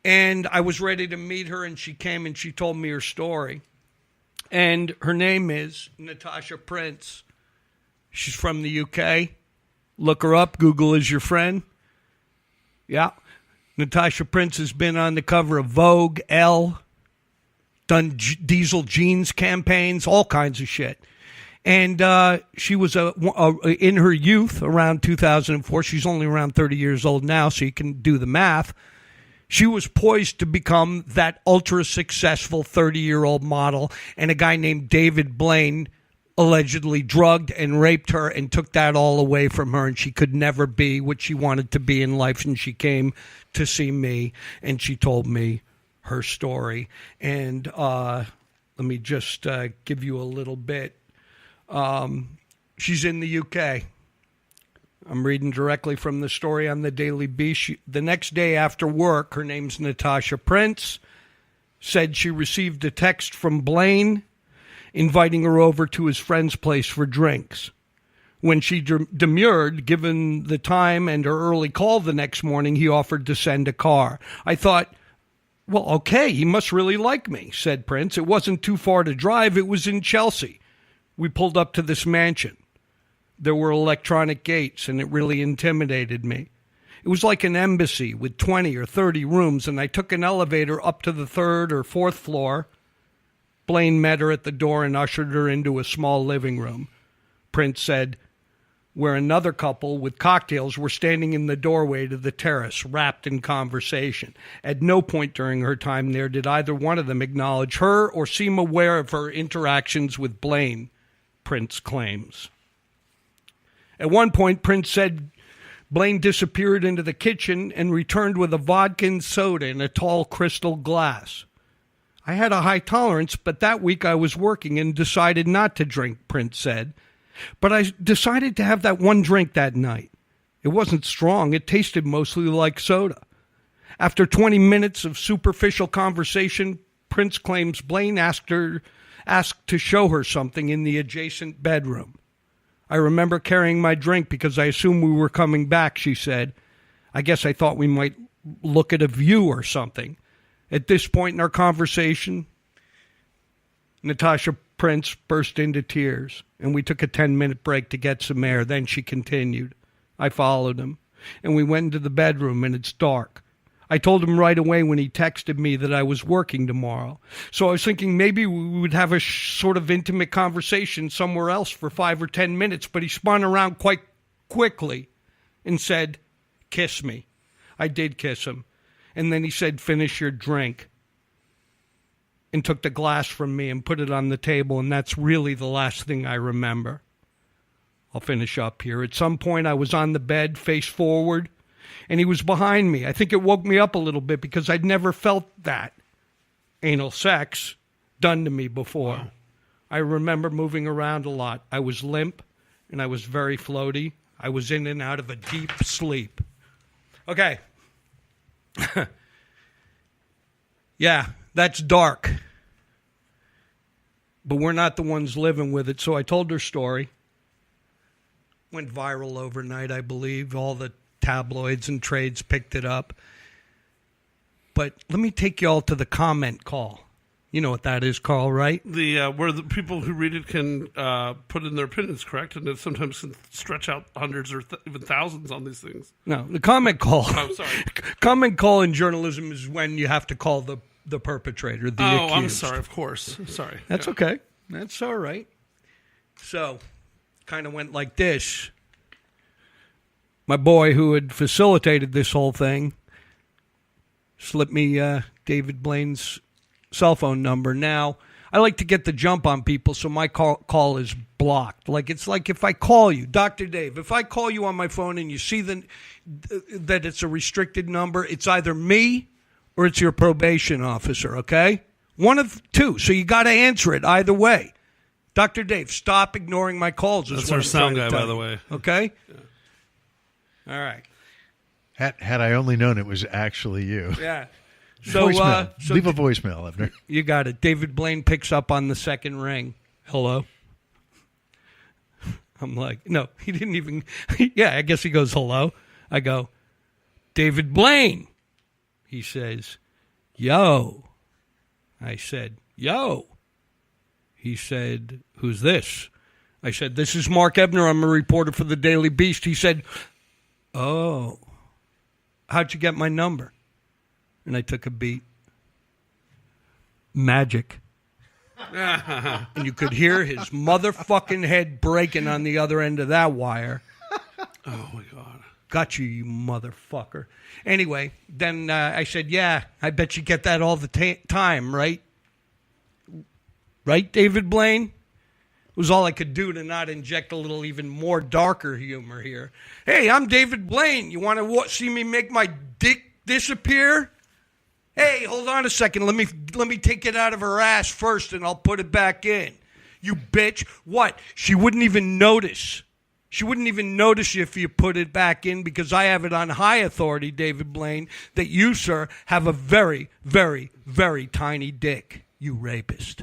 And I was ready to meet her, and she came and she told me her story. And her name is Natasha Prince. She's from the UK. Look her up. Google is your friend. Yeah. Natasha Prince has been on the cover of Vogue, Elle, done diesel jeans campaigns, all kinds of shit. And she was in her youth, around 2004. She's only around 30 years old now, so you can do the math. She was poised to become that ultra-successful 30-year-old model, and a guy named David Blaine allegedly drugged and raped her and took that all away from her, and she could never be what she wanted to be in life. And she came to see me, and she told me her story. And let me just give you a little bit. She's in the UK. I'm reading directly from the story on the Daily Beast. The next day after work, her name's Natasha Prince, said she received a text from Blaine inviting her over to his friend's place for drinks. When she demurred, given the time and her early call the next morning, he offered to send a car. I thought, well, okay, he must really like me, said Prince. It wasn't too far to drive. It was in Chelsea. We pulled up to this mansion. There were electronic gates, and it really intimidated me. It was like an embassy with 20 or 30 rooms, and I took an elevator up to the third or fourth floor. Blaine met her at the door and ushered her into a small living room. Prince said, where another couple with cocktails were standing in the doorway to the terrace, wrapped in conversation. At no point during her time there did either one of them acknowledge her or seem aware of her interactions with Blaine, Prince claims. At one point, Prince said Blaine disappeared into the kitchen and returned with a vodka and soda in a tall crystal glass. I had a high tolerance, but that week I was working and decided not to drink, Prince said. But I decided to have that one drink that night. It wasn't strong. It tasted mostly like soda. After 20 minutes of superficial conversation, Prince claims Blaine asked to show her something in the adjacent bedroom. I remember carrying my drink because I assumed we were coming back, she said. I guess I thought we might look at a view or something. At this point in our conversation, Natasha Prince burst into tears, and we took a 10-minute break to get some air. Then she continued. I followed him, and we went into the bedroom, and it's dark. I told him right away when he texted me that I was working tomorrow. So I was thinking maybe we would have a sort of intimate conversation somewhere else for 5 or 10 minutes, but he spun around quite quickly and said, kiss me. I did kiss him. And then he said, finish your drink. And took the glass from me and put it on the table, and that's really the last thing I remember. I'll finish up here. At some point I was on the bed, face forward, and he was behind me. I think it woke me up a little bit because I'd never felt that anal sex done to me before. Wow. I remember moving around a lot. I was limp, and I was very floaty. I was in and out of a deep sleep. Okay. Yeah, that's dark. But we're not the ones living with it. So I told her story. Went viral overnight, I believe. All the tabloids and trades picked it up. But let me take you all to the comment call. You know what that is, Carl, right? Where the people who read it can put in their opinions, correct? And it sometimes can stretch out hundreds or even thousands on these things. No, the comment call. Oh, sorry. Comment call in journalism is when you have to call the perpetrator, the accused. I'm sorry, of course. Sorry. That's okay. That's all right. So, kind of went like this. My boy who had facilitated this whole thing slipped me David Blaine's cell phone number. Now, I like to get the jump on people, so my call is blocked. It's like if I call you, Dr. Dave, if I call you on my phone and you see that it's a restricted number, it's either me or it's your probation officer, okay? One of two, so you got to answer it either way. Dr. Dave, stop ignoring my calls. That's our sound guy, by the way. Okay? Yeah. All right. Had I only known it was actually you. Yeah. So, leave a voicemail, Ebner. You got it. David Blaine picks up on the second ring. Hello? I'm like, no, he didn't even. Yeah, I guess he goes, hello. I go, David Blaine. He says, Yo. I said, yo. He said, who's this? I said, this is Mark Ebner. I'm a reporter for the Daily Beast. He said, oh, how'd you get my number? And I took a beat. Magic. And you could hear his motherfucking head breaking on the other end of that wire. Oh, my God. Got you, you motherfucker. Anyway, then I said, yeah, I bet you get that all the time, right? Right, David Blaine? It was all I could do to not inject a little even more darker humor here. Hey, I'm David Blaine. You want to see me make my dick disappear? Hey, hold on a second. Let me take it out of her ass first, and I'll put it back in. You bitch. What? She wouldn't even notice. She wouldn't even notice if you put it back in, because I have it on high authority, David Blaine, that you, sir, have a very, very, very tiny dick, you rapist.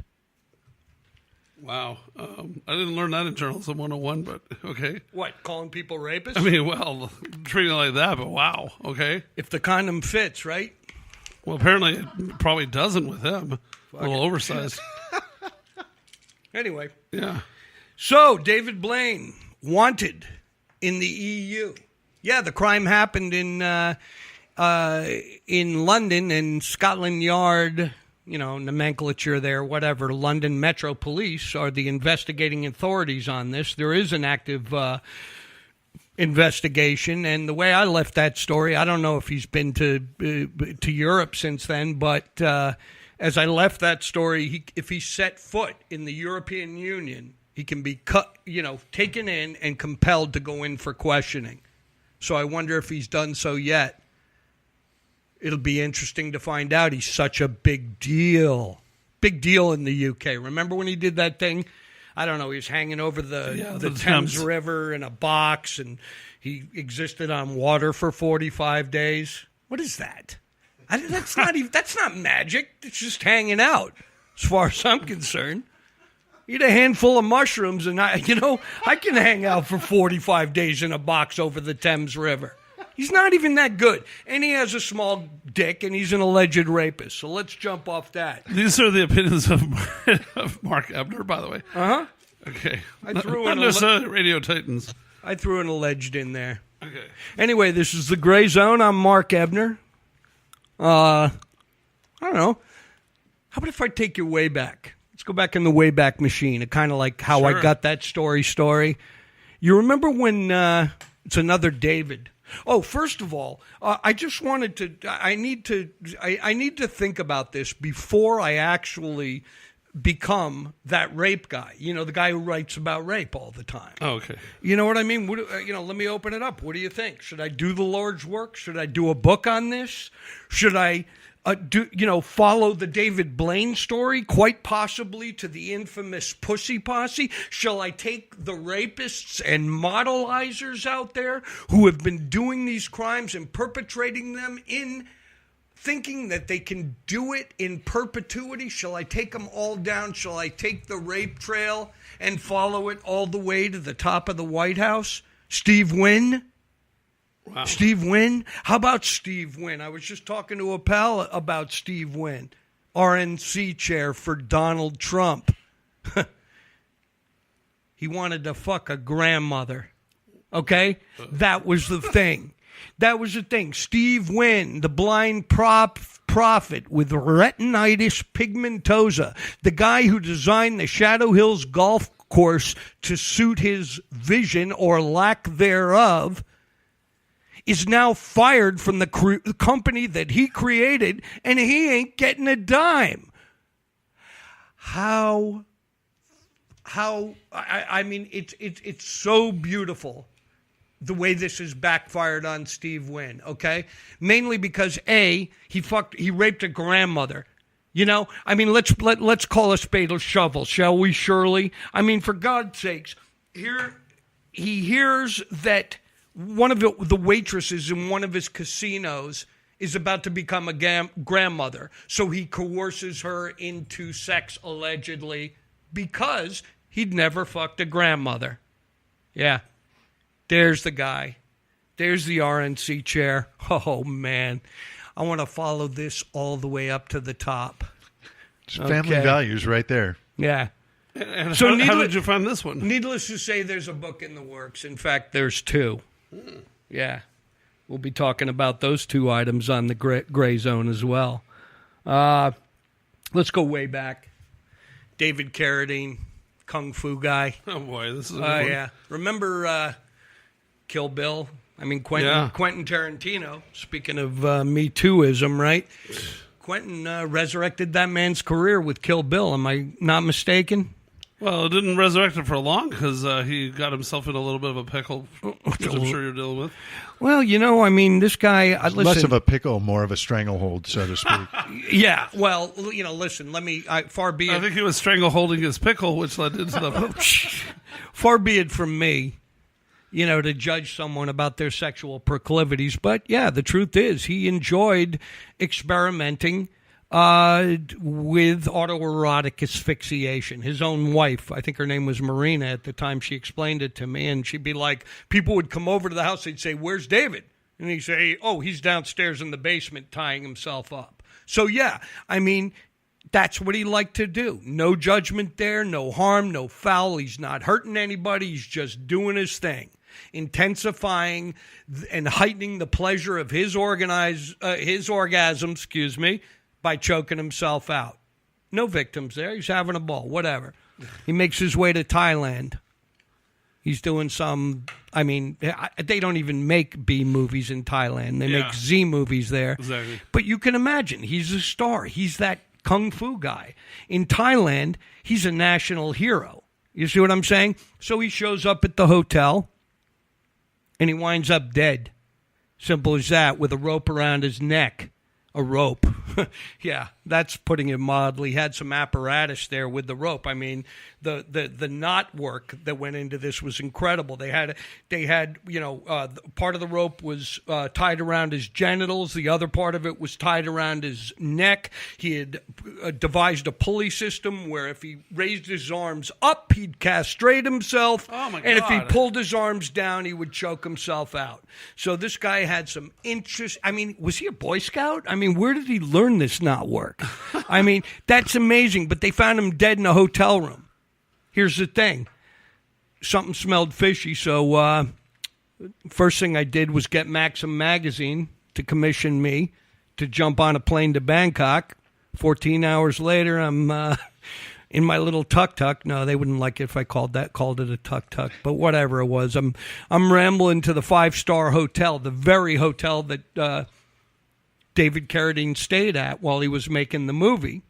Wow. I didn't learn that in Journalism 101, but okay. What, calling people rapists? I mean, well, treating it like that, but wow. Okay. If the condom fits, right? Well, apparently it probably doesn't with him. A little oversized. Anyway. Yeah. So, David Blaine, wanted in the EU. Yeah, the crime happened in London, and Scotland Yard, you know, nomenclature there, whatever. London Metro Police are the investigating authorities on this. There is an active investigation, and the way I left that story, I don't know if he's been to Europe since then, but as I left that story, if he set foot in the European Union, he can be taken in and compelled to go in for questioning. So I wonder if he's done so yet. It'll be interesting to find out. He's such a big deal. Big deal in the UK. Remember when he did that thing? I don't know. He was hanging over the Thames River in a box, and he existed on water for 45 days. What is that? That's not magic. It's just hanging out, as far as I'm concerned. Eat a handful of mushrooms, and I can hang out for 45 days in a box over the Thames River. He's not even that good. And he has a small dick, and he's an alleged rapist. So let's jump off that. These are the opinions of Mark Ebner, by the way. Uh-huh. Okay. Not necessarily Radio Titans. I threw an alleged in there. Okay. Anyway, this is The Gray Zone. I'm Mark Ebner. I don't know. How about if I take you way back? Let's go back in the Wayback Machine. Kind of like how Sure. I got that story. You remember when it's another David? Oh, first of all, I just wanted to. I need to think about this before I actually become that rape guy. You know, the guy who writes about rape all the time. Oh, okay. You know what I mean? Let me open it up. What do you think? Should I do the Lord's work? Should I do a book on this? Should I follow the David Blaine story, quite possibly to the infamous Pussy Posse? Shall I take the rapists and modelizers out there who have been doing these crimes and perpetrating them in thinking that they can do it in perpetuity? Shall I take them all down? Shall I take the rape trail and follow it all the way to the top of the White House? Steve Wynn? Wow. Steve Wynn? How about Steve Wynn? I was just talking to a pal about Steve Wynn. RNC chair for Donald Trump. He wanted to fuck a grandmother. Okay? That was the thing. Steve Wynn, the blind prophet with retinitis pigmentosa, the guy who designed the Shadow Hills golf course to suit his vision or lack thereof, is now fired from the company that he created, and he ain't getting a dime. I mean, it's so beautiful the way this has backfired on Steve Wynn, okay? Mainly because he raped a grandmother. You know, I mean, let's call a spade a shovel, shall we, Shirley? I mean, for God's sakes, he hears that one of the waitresses in one of his casinos is about to become a grandmother, so he coerces her into sex, allegedly, because he'd never fucked a grandmother. Yeah. There's the guy. There's the RNC chair. Oh, man. I want to follow this all the way up to the top. It's family values right there. Yeah. And So how did you find this one? Needless to say, there's a book in the works. In fact, there's two. Yeah. We'll be talking about those two items on the Gray Zone as well. Let's go way back. David Carradine, Kung Fu guy. Oh, boy, this is a good one. Yeah. Remember Kill Bill? I mean, Quentin Tarantino, speaking of Me Too-ism, right? Quentin resurrected that man's career with Kill Bill. Am I not mistaken? Well, it didn't resurrect it for long because he got himself in a little bit of a pickle, which I'm sure you're dealing with. Well, I mean, this guy... listen, less of a pickle, more of a stranglehold, so to speak. Yeah, well, listen, far be it... I think he was strangle-holding his pickle, which led into the... Far be it from me, to judge someone about their sexual proclivities. But, yeah, the truth is he enjoyed experimenting with autoerotic asphyxiation. His own wife, I think her name was Marina at the time, she explained it to me, and she'd be like, people would come over to the house, they'd say, "Where's David?" And he'd say, "Oh, he's downstairs in the basement tying himself up." So, yeah, I mean, that's what he liked to do. No judgment there, no harm, no foul. He's not hurting anybody. He's just doing his thing, intensifying and heightening the pleasure of his orgasm, by choking himself out. No victims there. He's having a ball, whatever. He makes his way to Thailand. He's doing they don't even make B movies in Thailand. They make Z movies there. Exactly. But you can imagine, he's a star. He's that Kung Fu guy. In Thailand, he's a national hero. You see what I'm saying? So he shows up at the hotel, and he winds up dead. Simple as that, with a rope around his neck. A rope. Yeah, that's putting it mildly. Had some apparatus there with the rope. I mean, the knot work that went into this was incredible. They had part of the rope was tied around his genitals. The other part of it was tied around his neck. He had devised a pulley system where if he raised his arms up, he'd castrate himself. Oh my God. And if he pulled his arms down, he would choke himself out. So this guy had some interest. I mean, was he a Boy Scout? I mean, where did he learn this knot work? I mean, that's amazing. But they found him dead in a hotel room. Here's the thing. Something smelled fishy, so first thing I did was get Maxim magazine to commission me to jump on a plane to Bangkok. 14 hours later, I'm in my little tuk-tuk. No, they wouldn't like it if I called it a tuk-tuk, but whatever it was. I'm rambling to the 5-star hotel, the very hotel that David Carradine stayed at while he was making the movie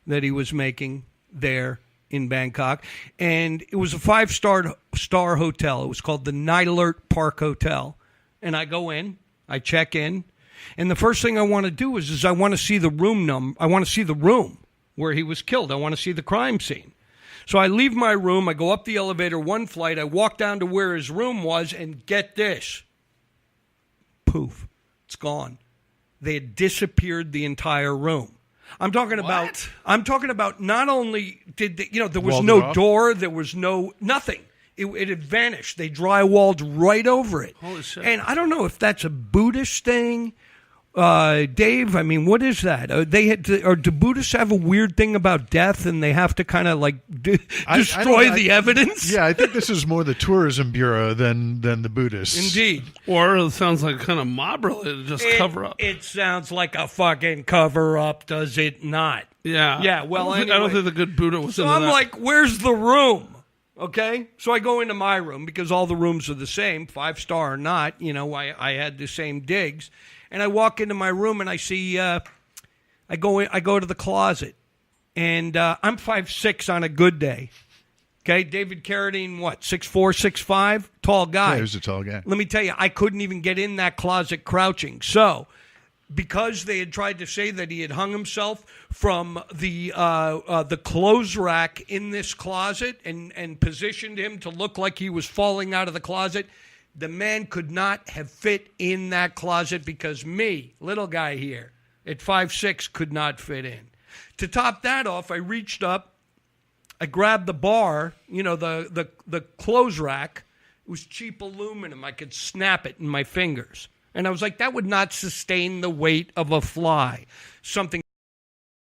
that he was making there in Bangkok. And it was a 5-star hotel. It was called the Night Alert Park Hotel. And I go in, I check in, and the first thing I want to do is I want to see the room I want to see the room where he was killed. I want to see the crime scene. So I leave my room, I go up the elevator one flight, I walk down to where his room was, and get this. Poof. It's gone. They had disappeared the entire room. I'm talking about not only did they, there was no door, there was nothing. It had vanished. They drywalled right over it. Holy shit. And I don't know if that's a Buddhist thing. Dave, I mean, what is that? Do Buddhists have a weird thing about death and they have to kind of destroy the evidence? Yeah, I think this is more the tourism bureau than the Buddhists. Indeed. Or it sounds like kind of mob related, just cover up. It sounds like a fucking cover up, does it not? Yeah. Yeah, well, I don't think the good Buddha was into that. So I'm like, where's the room? Okay, so I go into my room because all the rooms are the same, 5-star or not. I had the same digs. And I walk into my room and I see, I go to the closet, and I'm 5'6" on a good day. Okay, David Carradine, what, 6'4", 6'5", tall guy. Yeah, he was a tall guy. Let me tell you, I couldn't even get in that closet crouching. So, because they had tried to say that he had hung himself from the clothes rack in this closet and positioned him to look like he was falling out of the closet, the man could not have fit in that closet because me, little guy here, at 5'6", could not fit in. To top that off, I reached up, I grabbed the bar, the clothes rack. It was cheap aluminum. I could snap it in my fingers. And I was like, that would not sustain the weight of a fly. Something